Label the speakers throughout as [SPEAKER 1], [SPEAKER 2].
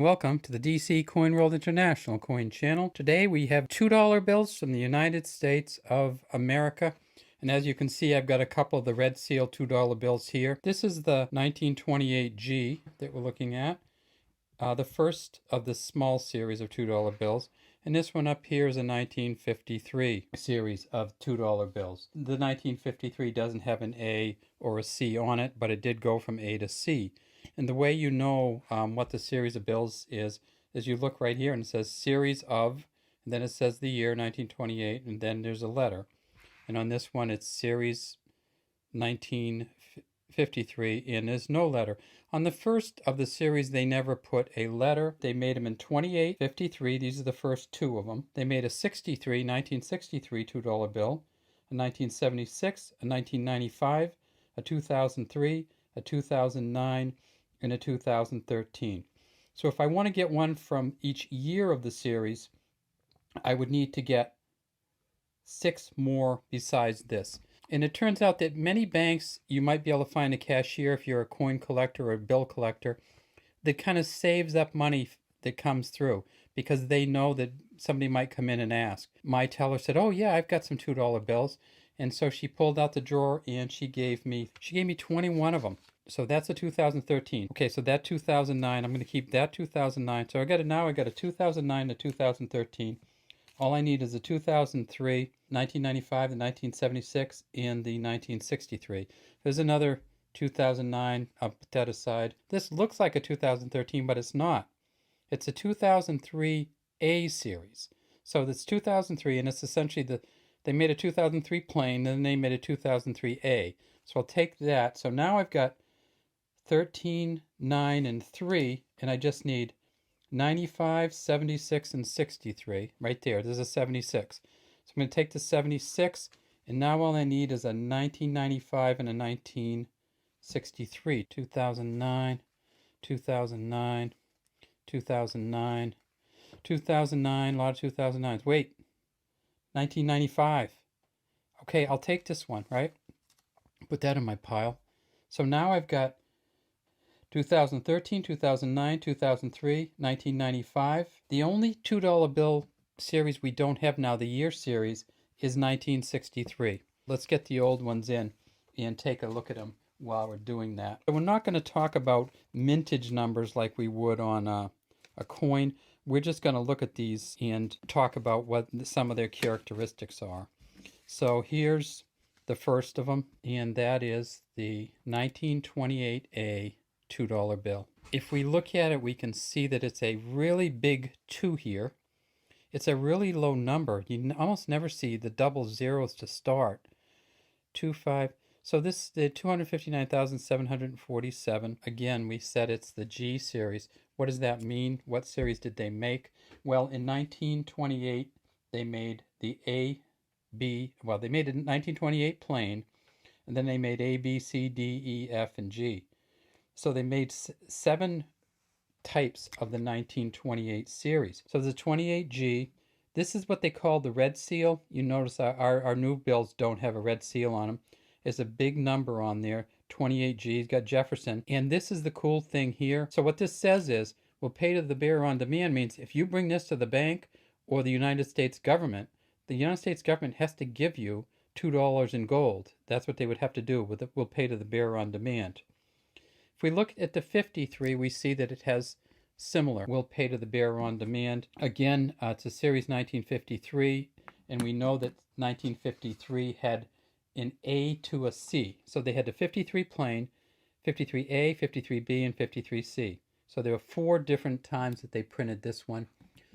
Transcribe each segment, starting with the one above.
[SPEAKER 1] Welcome to the DC Coin World International Coin Channel. Today we have $2 bills from the United States of America. And as you can see, I've got a couple of the red seal $2 bills here. This is the 1928G that we're looking at, the first of the small series of $2 bills. And this one up here is a 1953 series of $2 bills. The 1953 doesn't have an A or a C on it, but it did go from A to C. And the way you know what the series of bills is you look right here and it says series of, and then it says the year 1928, and then there's a letter. And on this one, it's series 1953, and there's no letter. On the first of the series, they never put a letter. They made them in 28, 53. These are the first two of them. They made a 1963 $2 bill, a 1976, a 1995, a 2003, a 2009, and a 2013. So if I want to get one from each year of the series, I would need to get 6 more besides this. And it turns out that many banks, you might be able to find a cashier if you're a coin collector or a bill collector that kind of saves up money that comes through because they know that somebody might come in and ask. My teller said, "Oh yeah, I've got some $2 bills." And so she pulled out the drawer and she gave me 21 of them. So that's a 2013. Okay, so that 2009, I'm going to keep that 2009. So I got a 2009 to 2013. All I need is the 2003, 1995, the 1976, and the 1963. There's another 2009. I'll put that aside. This looks like a 2013, but it's not. It's a 2003A series. So that's 2003, and it's essentially they made a 2003 plain, then they made a 2003A. So I'll take that. So now I've got 13, 9, and 3, and I just need 95, 76, and 63. Right there, there's a 76. So I'm going to take the 76, and now all I need is a 1995 and a 1963. 2009, 2009, 2009, 2009, a lot of 2009s. Wait, 1995. Okay, I'll take this one, right? Put that in my pile. So now I've got 2013, 2009, 2003, 1995. The only $2 bill series we don't have now, the year series, is 1963. Let's get the old ones in and take a look at them while we're doing that. We're not going to talk about mintage numbers like we would on a coin. We're just going to look at these and talk about what some of their characteristics are. So here's the first of them, and that is the 1928A $2 bill. If we look at it, we can see that it's a really big 2 here. It's a really low number. You almost never see the double zeros to start. 2, 5. So this is the 259,747. Again, we said it's the G series. What does that mean? What series did they make? Well, in 1928, they made the A, B. Well, they made a 1928 plain, and then they made A, B, C, D, E, F, and G. So they made 7 types of the 1928 series. So the 28G, this is what they call the red seal. You notice our new bills don't have a red seal on them. There's a big number on there, 28G. It's got Jefferson. And this is the cool thing here. So what this says is, we'll pay to the bearer on demand means if you bring this to the bank or the United States government, the United States government has to give you $2 in gold. That's what they would have to do. We'll pay to the bearer on demand. If we look at the 53, we see that it has similar. We'll pay to the bearer on demand. Again, it's a series 1953, and we know that 1953 had an A to a C. So they had the 53 plain, 53A, 53B, and 53C. So there were 4 different times that they printed this one.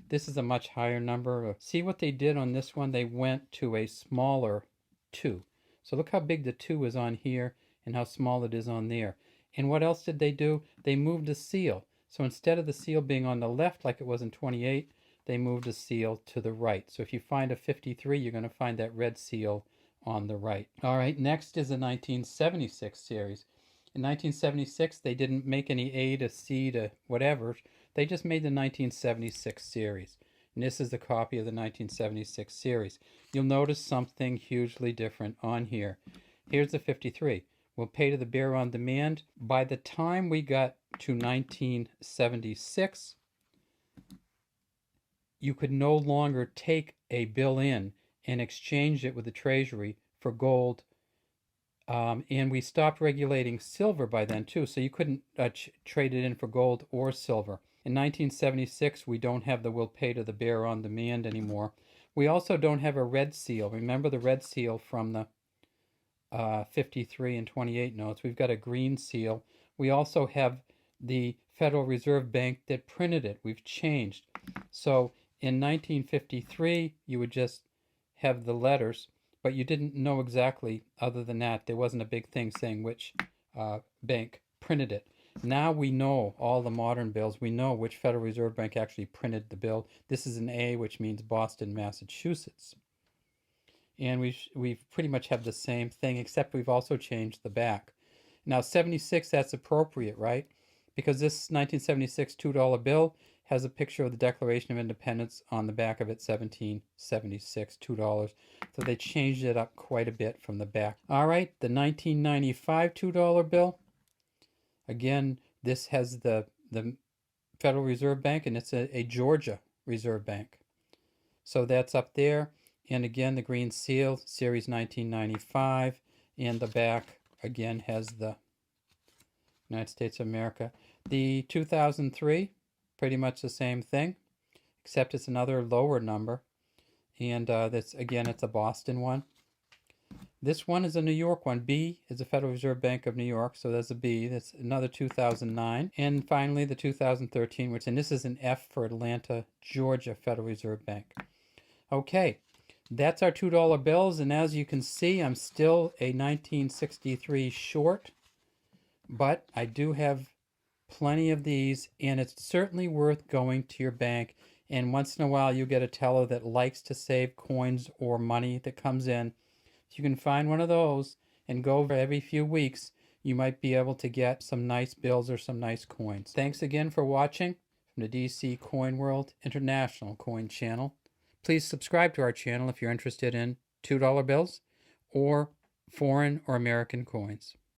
[SPEAKER 1] This is a much higher number. See what they did on this one? They went to a smaller 2. So look how big the 2 is on here and how small it is on there. And what else did they do? They moved the seal. So instead of the seal being on the left like it was in 28, they moved the seal to the right. So if you find a 53, you're going to find that red seal on the right. All right, next is a 1976 series. In 1976, they didn't make any A to C to whatever. They just made the 1976 series. And this is a copy of the 1976 series. You'll notice something hugely different on here. Here's the 53. We'll pay to the bearer on demand. By the time we got to 1976, you could no longer take a bill in and exchange it with the Treasury for gold. And we stopped regulating silver by then too, so you couldn't trade it in for gold or silver. In 1976, we don't have the "will pay to the bearer on demand" anymore. We also don't have a red seal. Remember the red seal from the 53 and 28 notes? We've got a green seal. We also have the Federal Reserve Bank that printed it. We've changed. So in 1953, you would just have the letters, but you didn't know exactly. Other than that, there wasn't a big thing saying which bank printed it. Now we know all the modern bills. We know which Federal Reserve Bank actually printed the bill. This is an A, which means Boston, Massachusetts. And we pretty much have the same thing, except we've also changed the back. Now 76, that's appropriate, right? Because this 1976 $2 bill has a picture of the Declaration of Independence on the back of it, 1776, $2. So they changed it up quite a bit from the back. All right, the 1995 $2 bill. Again, this has the Federal Reserve Bank, and it's a Georgia Reserve Bank. So that's up there. And again, the green seal, Series 1995. And the back, again, has the United States of America. The 2003, pretty much the same thing, except it's another lower number. And that's, again, it's a Boston one. This one is a New York one. B is the Federal Reserve Bank of New York, so that's a B. That's another 2009. And finally, the 2013, and this is an F for Atlanta, Georgia Federal Reserve Bank. Okay, that's our $2 bills, and as you can see, I'm still a 1963 short, but I do have plenty of these, and it's certainly worth going to your bank, and once in a while you get a teller that likes to save coins or money that comes in. If you can find one of those and go over every few weeks, you might be able to get some nice bills or some nice coins. Thanks again for watching from the DC Coin World International Coin Channel. Please subscribe to our channel if you're interested in $2 bills or foreign or American coins.